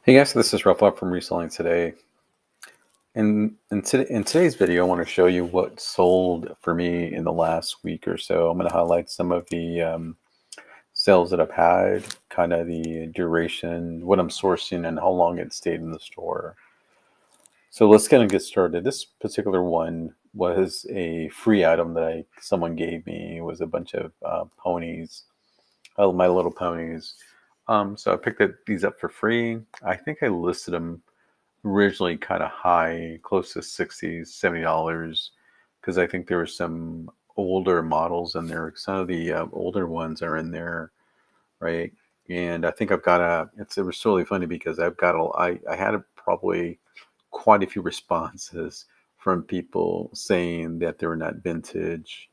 Hey guys, this is Rafa from Reselling Today. In today's video, I want to show you what sold for me in the last week or so. I'm going to highlight some of the sales that I've had, kind of the duration, what I'm sourcing, and how long it stayed in the store. So let's kind of get started. This particular one was a free item that someone gave me. It was a bunch of ponies, My Little Ponies. So I picked these up for free. I think I listed them originally kind of high, close to 60s, $70, because I think there were some older models in there. Some of the older ones are in there, right? And I think I've got it was really funny because I had probably quite a few responses from people saying that they were not vintage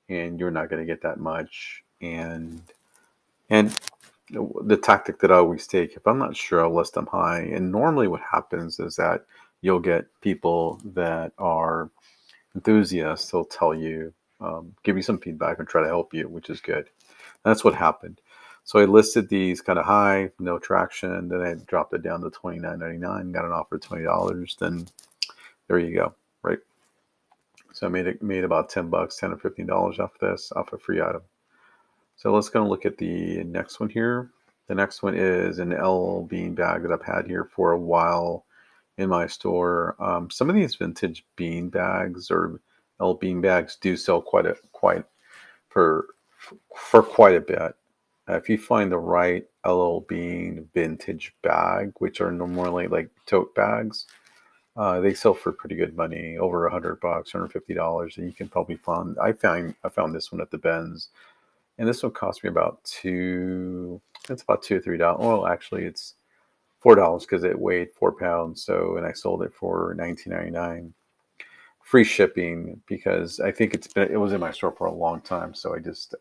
and you're not going to get that much. And the tactic that I always take, if I'm not sure, I'll list them high. And normally what happens is that you'll get people that are enthusiasts. They'll tell you, give you some feedback and try to help you, which is good. That's what happened. So I listed these kind of high, no traction. Then I dropped it down to $29.99, got an offer of $20. Then there you go, right? So I made about $10, $10 or $15 off this, off a free item. So let's go and look at the next one here. The next one is an L bean bag that I've had here for a while in my store. Some of these vintage bean bags or L bean bags do sell quite for for quite a bit. If you find the right LL Bean vintage bag, which are normally like tote bags, they sell for pretty good money, over $100, $150, and you can probably find. I found this one at the Benz, and this one cost me about two. It's about $2 or $3. Well, actually, it's $4 because it weighed 4 pounds. So, and I sold it for $19.99, free shipping because I think it was in my store for a long time. So I just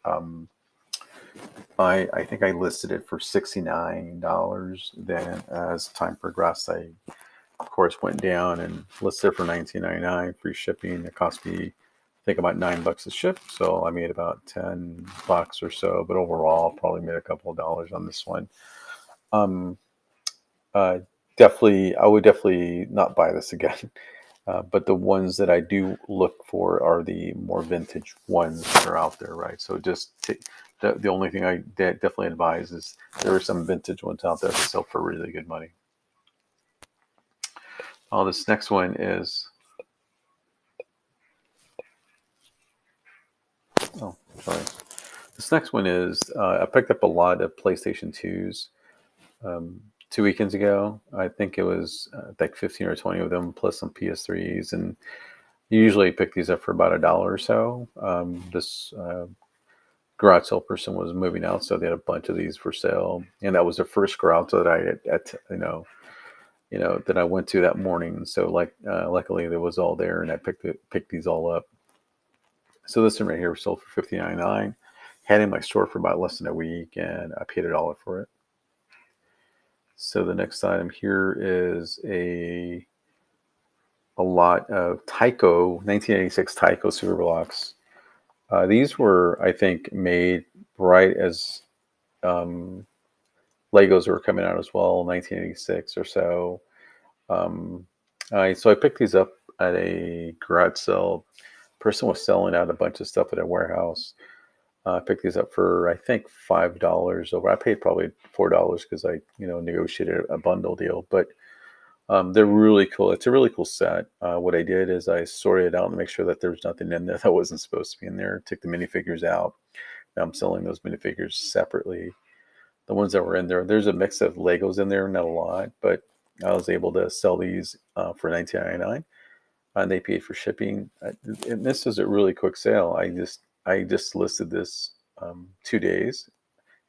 I think I listed it for $69. Then as time progressed, I of course went down and listed it for $19.99, free shipping. It cost me, I think, about $9 to ship. So I made about $10 or so, but overall probably made a couple of dollars on this one. Um, uh, I would definitely not buy this again. But the ones that I do look for are the more vintage ones that are out there, right? So the only thing I definitely advise is there are some vintage ones out there that sell for really good money. This next one is, oh, sorry. This next one is, I picked up a lot of PlayStation 2s 2 weekends ago. I think it was like 15 or 20 of them, plus some PS3s. And you usually pick these up for about $1 or so. This garage sale person was moving out, so they had a bunch of these for sale. And that was the first garage sale that that I went to that morning. So luckily there was all there, and I picked these all up. So this one right here was sold for $59.99. Had in my store for about less than a week, and I paid $1 for it. So the next item here is a lot of Tyco 1986 Tyco Super Blocks. These were, I think, made right as um, Legos were coming out as well, 1986 or so. So I picked these up at a garage sale. Person was selling out a bunch of stuff at a warehouse. I picked these up for, I think, $5 over. I paid probably $4 because I negotiated a bundle deal. But they're really cool. It's a really cool set. What I did is I sorted it out and make sure that there was nothing in there that wasn't supposed to be in there. Took the minifigures out. Now I'm selling those minifigures separately. The ones that were in there's a mix of Legos in there, not a lot, but I was able to sell these for $19.99, and they paid for shipping. And this is a really quick sale. I just listed this 2 days,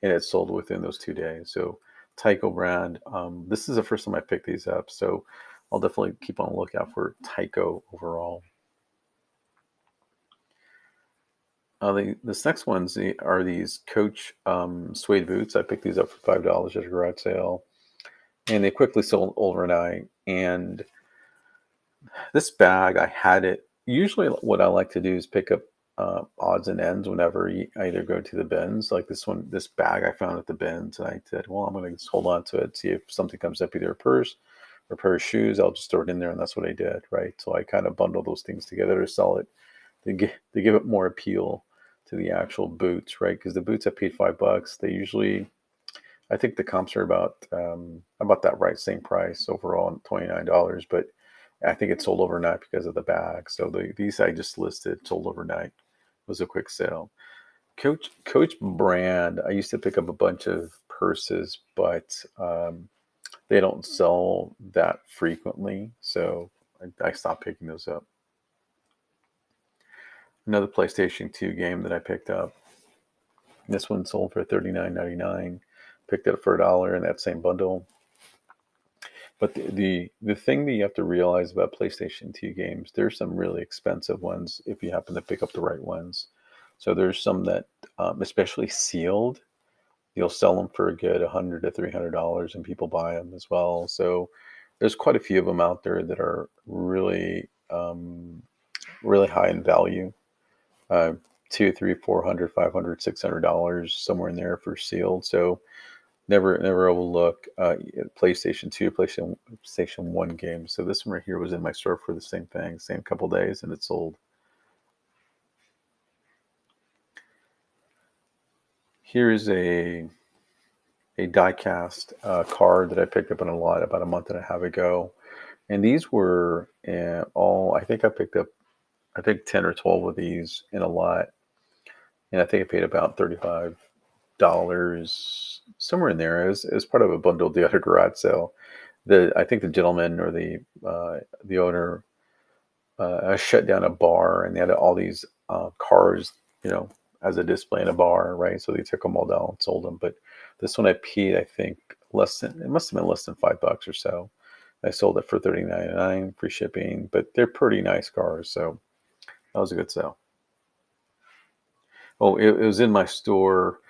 and it sold within those 2 days. So Tyco brand. This is the first time I picked these up, so I'll definitely keep on the lookout for Tyco overall. This next ones are these Coach suede boots. I picked these up for $5 at a garage sale, and they quickly sold overnight. And this bag, I had it. Usually, what I like to do is pick up odds and ends whenever I either go to the bins. Like this bag I found at the bins, and I said, well, I'm going to just hold on to it, see if something comes up, either a purse or a pair of shoes. I'll just throw it in there, and that's what I did, right? So I kind of bundle those things together to sell it. They give it more appeal to the actual boots, right? Because the boots I paid $5, they usually, I think the comps are about that right, same price overall, $29. But I think it sold overnight because of the bag. So these I just listed sold overnight. It was a quick sale. Coach brand. I used to pick up a bunch of purses, but they don't sell that frequently, so I stopped picking those up. Another PlayStation 2 game that I picked up. This one sold for $39.99. Picked it up for $1 in that same bundle. But the thing that you have to realize about PlayStation 2 games, there's some really expensive ones if you happen to pick up the right ones. So there's some that, especially sealed, you'll sell them for a good $100 to $300, and people buy them as well. So there's quite a few of them out there that are really high in value. Uh, two, three, 400, 500, $600 somewhere in there for sealed. So never overlook PlayStation 2, PlayStation 1 games. So this one right here was in my store for the same thing, same couple days, and it sold. Here's a die-cast card that I picked up in a lot about a month and a half ago. And these were all, I think I picked up, I think 10 or 12 of these in a lot. And I think I paid about $35, somewhere in there. It was part of a bundle deal at a garage sale. I think the gentleman or the owner shut down a bar, and they had all these cars, as a display in a bar, right? So they took them all down and sold them. But this one I paid, I think, it must have been less than $5 or so. I sold it for $39.99, free shipping, but they're pretty nice cars, so that was a good sale. Oh, it was in my store.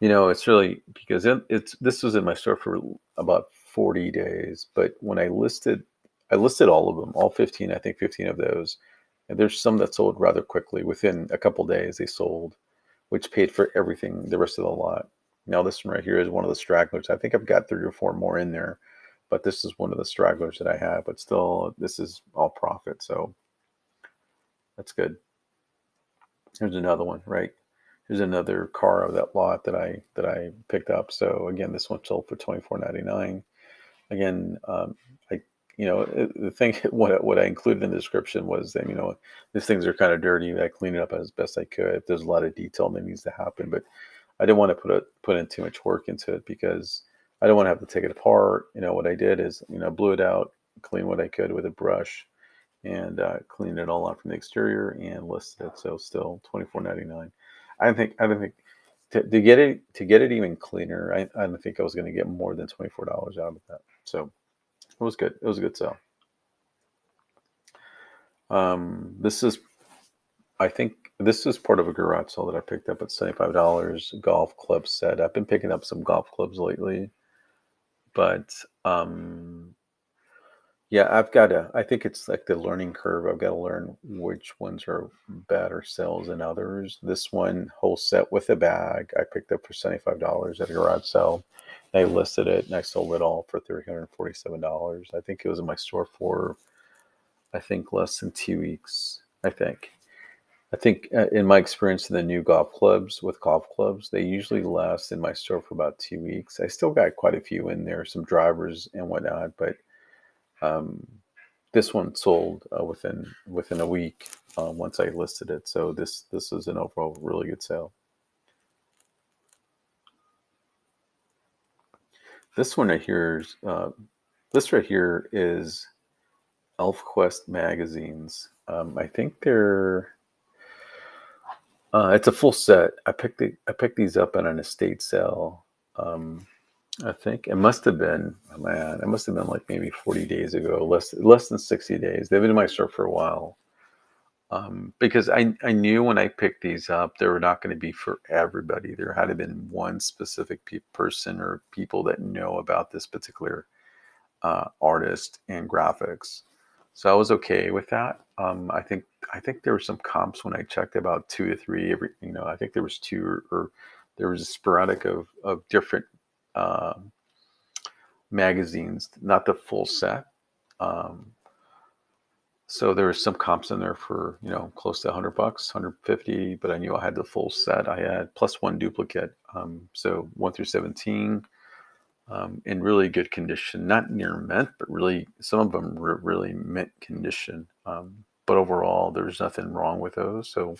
It's really because this was in my store for about 40 days, but when I listed all of them, all 15, I think 15 of those. And there's some that sold rather quickly. Within a couple days, they sold, which paid for everything, the rest of the lot. Now, this one right here is one of the stragglers. I think I've got 3 or 4 more in there, but this is one of the stragglers that I have. But still, this is all profit, so that's good. Here's another one, right? Here's another car of that lot that I picked up. So again, this one sold for $24.99. Again, I the thing what I included in the description was that these things are kind of dirty. I cleaned it up as best I could. There's a lot of detail that needs to happen, but I didn't want to put in too much work into it because I don't want to have to take it apart. What I did is blew it out, cleaned what I could with a brush, and cleaned it all out from the exterior and listed it. So still $24.99. I don't think to get it even cleaner. I don't think I was going to get more than $24 out of that. So it was good. It was a good sale. This is, I think, this is part of a garage sale that I picked up at $75. Golf club set. I've been picking up some golf clubs lately, but yeah, I think it's like the learning curve. I've got to learn which ones are better sales than others. This one, whole set with a bag, I picked up for $75 at a garage sale. I listed it and I sold it all for $347. I think it was in my store for, I think, less than 2 weeks. I think in my experience in the new golf clubs, they usually last in my store for about 2 weeks. I still got quite a few in there, some drivers and whatnot, but um, this one sold within a week once I listed it. So this was an overall really good sale. This one right here is this right here is ElfQuest magazines. I think they're it's a full set. I picked these up at an estate sale. Um, I think it must have been, oh man, it must have been like maybe 40 days ago, less than 60 days. They've been in my store for a while. Because I knew when I picked these up, they were not going to be for everybody. There had to been one specific person or people that know about this particular artist and graphics. So I was okay with that. I think there were some comps when I checked, about two to three. I think there was two, or there was a sporadic of different um magazines, not the full set. Um, so there was some comps in there for close to $100, 150, but I knew I had the full set. I had plus one duplicate, so 1 through 17, in really good condition, not near mint, but really some of them were really mint condition. But overall, there's nothing wrong with those, so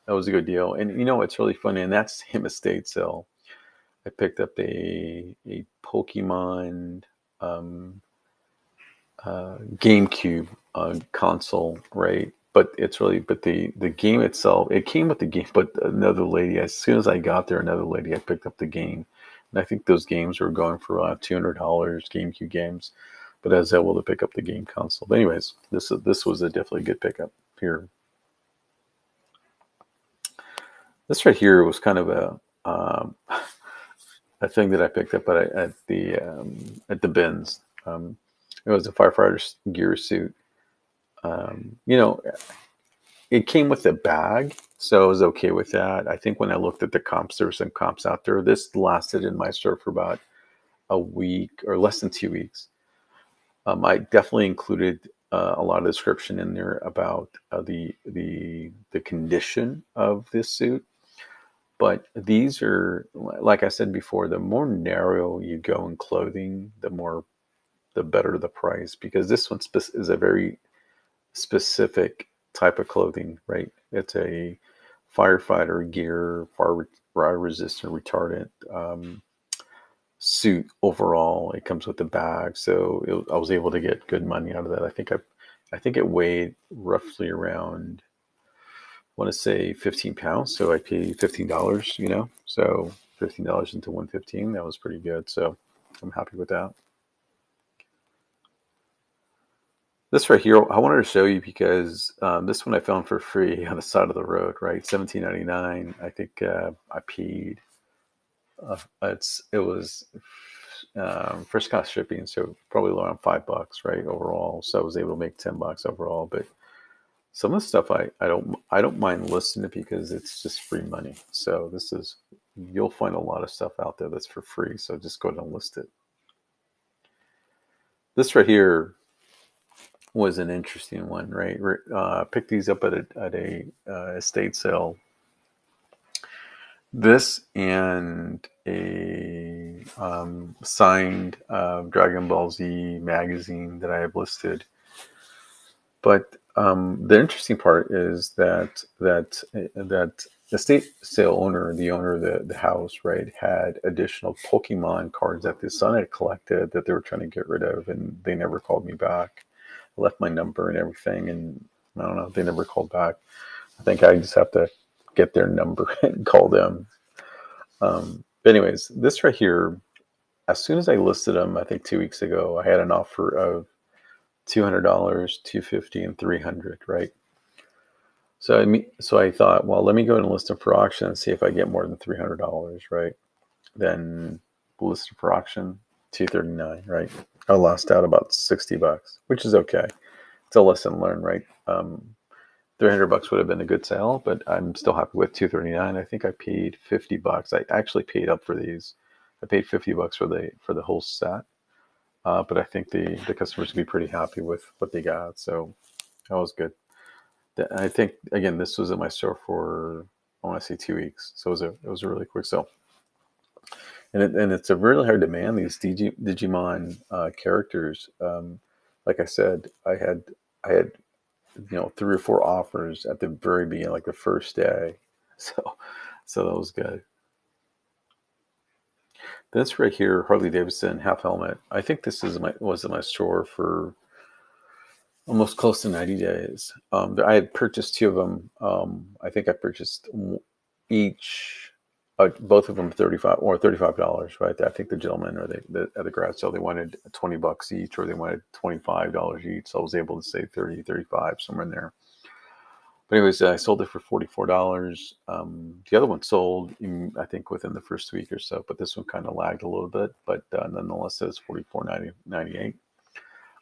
that was a good deal. And it's really funny, and that's him estate sale. I picked up a Pokemon um, GameCube console, right? But the game itself, it came with the game. But another lady, as soon as I got there, another lady, I picked up the game, and I think those games were going for $200, GameCube games. But I was able to pick up the game console. But anyways, this was a definitely good pickup here. This right here was kind of a thing that I picked up at the bins. It was a firefighter's gear suit. Um, you know, it came with a bag, so I was okay with that. I think when I looked at the comps, there were some comps out there. This lasted in my store for about a week or less than 2 weeks. I definitely included a lot of description in there about the condition of this suit. But these are, like I said before, the more narrow you go in clothing, the better the price, because this one is a very specific type of clothing, right? It's a firefighter gear, fire resistant, retardant suit overall. It comes with the bag, so I was able to get good money out of that. I think it weighed roughly around, I want to say 15 pounds. So I paid $15. So $15 into 115. That was pretty good. So I'm happy with that. This right here, I wanted to show you because this one I found for free on the side of the road, right? $17.99. I think I paid. It was first class shipping, so probably around $5, right, overall. So I was able to make $10 overall. But some of the stuff I don't mind listing it because it's just free money. So you'll find a lot of stuff out there that's for free. So just go ahead and list it. This right here was an interesting one, right? Picked these up at a estate sale. This and a signed Dragon Ball Z magazine that I have listed. But the interesting part is that estate sale owner, the owner of the house, right, had additional Pokemon cards that the son had collected that they were trying to get rid of, and they never called me back. I left my number and everything, and I don't know, they never called back. I think I just have to get their number and call them. But anyways, this right here, as soon as I listed them, I think 2 weeks ago, I had an offer of $200, $250, and $300, right? So I thought, well, let me go and list them for auction and see if I get more than $300, right? Then list them for auction, $239, right? I lost out about $60, which is okay. It's a lesson learned, right? $300 would have been a good sale, but I'm still happy with $239. I think I paid $50. I actually paid up for these. I paid $50 for the whole set, but I think the customers will be pretty happy with what they got. So that was good. I think again, this was in my store for, I want to say 2 weeks. So it was a really quick sale, and it's a really hard demand, these Digimon characters. Like I said, I had 3 or 4 offers at the very beginning, like the first day. So that was good. This right here, Harley Davidson half helmet. I think this was in my store for almost close to 90 days. I had purchased 2 of them. I think I purchased each, both of them $35, right? I think the gentleman or at the garage sale, they wanted $20 each, or they wanted $25 each. So I was able to save 30, 35, somewhere in there. But anyways, I sold it for $44. The other one sold, I think, within the first week or so, but this one kind of lagged a little bit. But nonetheless, it was $44.98.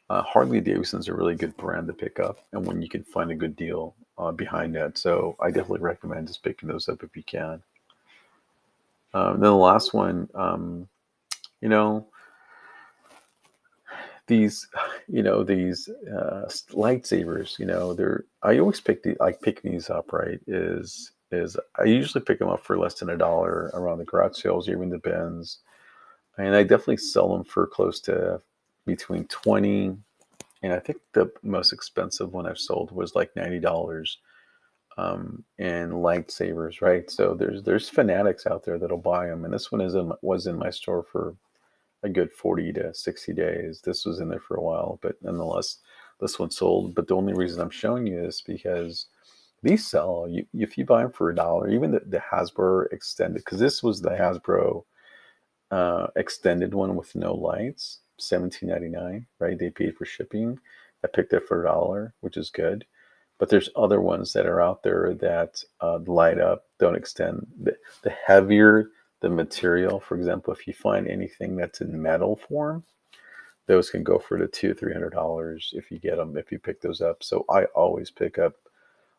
Harley Davidson's a really good brand to pick up, and when you can find a good deal behind that. So I definitely recommend just picking those up if you can. Then the last one, you know, these, these lightsabers. They're I always pick these up. Right? Is I usually pick them up for less than $1 around the garage sales, even the bins, and I definitely sell them for close to between 20. And I think the most expensive one I've sold was like $90 in lightsabers, right? So there's fanatics out there that'll buy them, and this one was in my store for a good 40 to 60 days. This was in there for a while, but nonetheless, this one sold. But the only reason I'm showing you this because these sell. If you buy them for $1, even the Hasbro extended, because this was the Hasbro extended one with no lights, 17.99, right? They paid for shipping. I picked it for $1, which is good. But there's other ones that are out there that light up, don't extend. The heavier the material, for example, if you find anything that's in metal form, those can go for the $200-300 if you get them, if you pick those up. So I always pick up,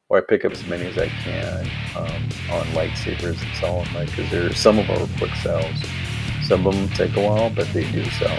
or I pick up as many as I can on lightsabers and sell them, right? Because some of them are quick sells. Some of them take a while, but they do sell.